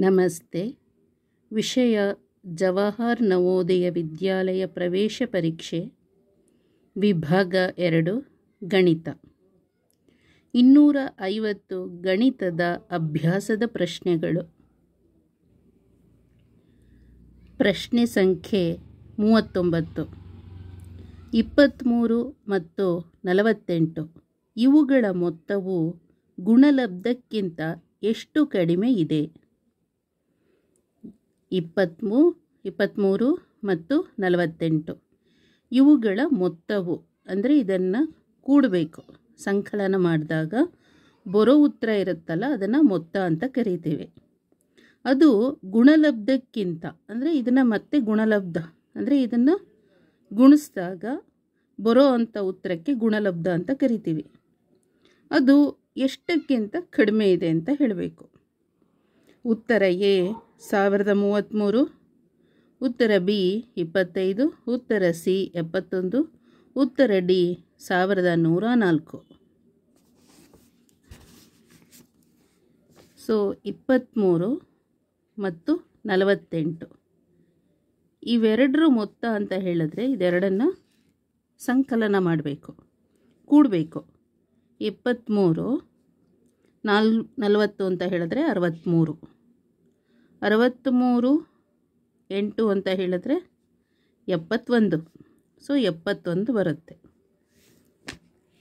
ನಮಸ್ತೆ. ವಿಷಯ ಜವಾಹರ್ ನವೋದಯ ವಿದ್ಯಾಲಯ ಪ್ರವೇಶ ಪರೀಕ್ಷೆ ವಿಭಾಗ 2 ಗಣಿತ. 250 ಗಣಿತದ ಅಭ್ಯಾಸದ ಪ್ರಶ್ನೆಗಳು. ಪ್ರಶ್ನೆ ಸಂಖ್ಯೆ 39. 23 ಮತ್ತು 48 ಇವುಗಳ ಮೊತ್ತವು ಗುಣಲಬ್ಧಕ್ಕಿಂತ ಎಷ್ಟು ಕಡಿಮೆ ಇದೆ? 23 ಮತ್ತು 48 ಇವುಗಳ ಮೊತ್ತವು ಅಂದರೆ ಇದನ್ನು ಕೂಡಬೇಕು, ಸಂಕಲನ ಮಾಡಿದಾಗ ಬರೋ ಉತ್ತರ ಇರುತ್ತಲ್ಲ ಅದನ್ನು ಮೊತ್ತ ಅಂತ ಕರಿತೀವಿ. ಅದು ಗುಣಲಬ್ಧಕ್ಕಿಂತ ಅಂದರೆ ಇದನ್ನು ಮತ್ತೆ ಗುಣಲಬ್ಧ ಅಂದರೆ ಇದನ್ನು ಗುಣಿಸಿದಾಗ ಬರೋ ಅಂಥ ಉತ್ತರಕ್ಕೆ ಗುಣಲಬ್ಧ ಅಂತ ಕರಿತೀವಿ. ಅದು ಎಷ್ಟಕ್ಕಿಂತ ಕಡಿಮೆ ಇದೆ ಅಂತ ಹೇಳಬೇಕು. ಉತ್ತರ ಎ 1033, ಉತ್ತರ ಬಿ 25, ಉತ್ತರ ಸಿ 71, ಉತ್ತರ ಡಿ 1104. ಸೊ 23 ಮತ್ತು 48 ಇವೆರಡರ ಮೊತ್ತ ಅಂತ ಹೇಳಿದ್ರೆ ಇದೆರಡನ್ನು ಸಂಕಲನ ಮಾಡಬೇಕು, ಕೂಡಬೇಕು. 23 40 ಅಂತ ಹೇಳಿದ್ರೆ 63, 63 8 ಅಂತ ಹೇಳಿದ್ರೆ 71. ಸೊ 71 ಬರುತ್ತೆ.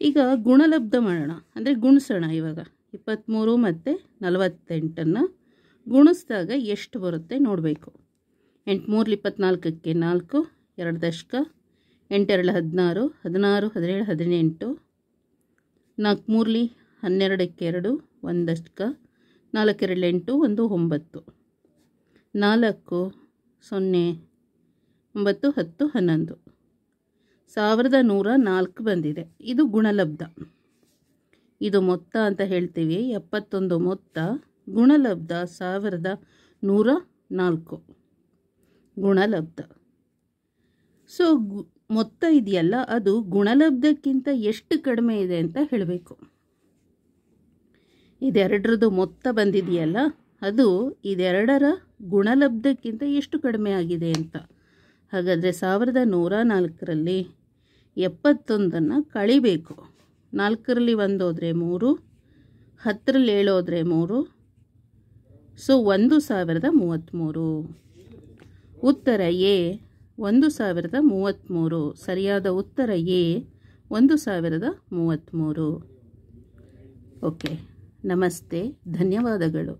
ಈಗ ಗುಣಲಬ್ಧ ಮಾಡೋಣ, ಅಂದರೆ ಗುಣಿಸೋಣ. ಇವಾಗ 23 ಮತ್ತು 48 ಗುಣಿಸಿದಾಗ ಎಷ್ಟು ಬರುತ್ತೆ ನೋಡಬೇಕು. 8 3 24ಕ್ಕೆ 4, 2 ದಶಕ, 8 2 16, 16 17 18, 4 3 12ಕ್ಕೆ 2, 1 ದಶಕ, 4 2 8, 1 9, 4 0 9 10 11, 1104 ಬಂದಿದೆ. ಇದು ಗುಣಲಬ್ಧ, ಇದು ಮೊತ್ತ ಅಂತ ಹೇಳ್ತೀವಿ. 71 ಮೊತ್ತ, ಗುಣಲಬ್ಧ 1104 ಗುಣಲಬ್ಧ. ಸೊ ಮೊತ್ತ ಇದೆಯಲ್ಲ ಅದು ಗುಣಲಬ್ಧಕ್ಕಿಂತ ಎಷ್ಟು ಕಡಿಮೆ ಇದೆ ಅಂತ ಹೇಳಬೇಕು. ಇದೆರಡರದ್ದು ಮೊತ್ತ ಬಂದಿದೆಯಲ್ಲ ಅದು ಇದೆರಡರ ಗುಣಲಬ್ಧಕ್ಕಿಂತ ಎಷ್ಟು ಕಡಿಮೆ ಆಗಿದೆ ಅಂತ. ಹಾಗಾದರೆ 1104ರಲ್ಲಿ 71 ಕಳಿಬೇಕು. 4ರಲ್ಲಿ 1 ಹೋದರೆ 3, 10ರಲ್ಲಿ 7 ಹೋದರೆ 3, ಸೊ 1033. ಉತ್ತರ ಎ 1033. ಸರಿಯಾದ ಉತ್ತರ ಎ 1033. ಓಕೆ, ನಮಸ್ತೆ, ಧನ್ಯವಾದಗಳು.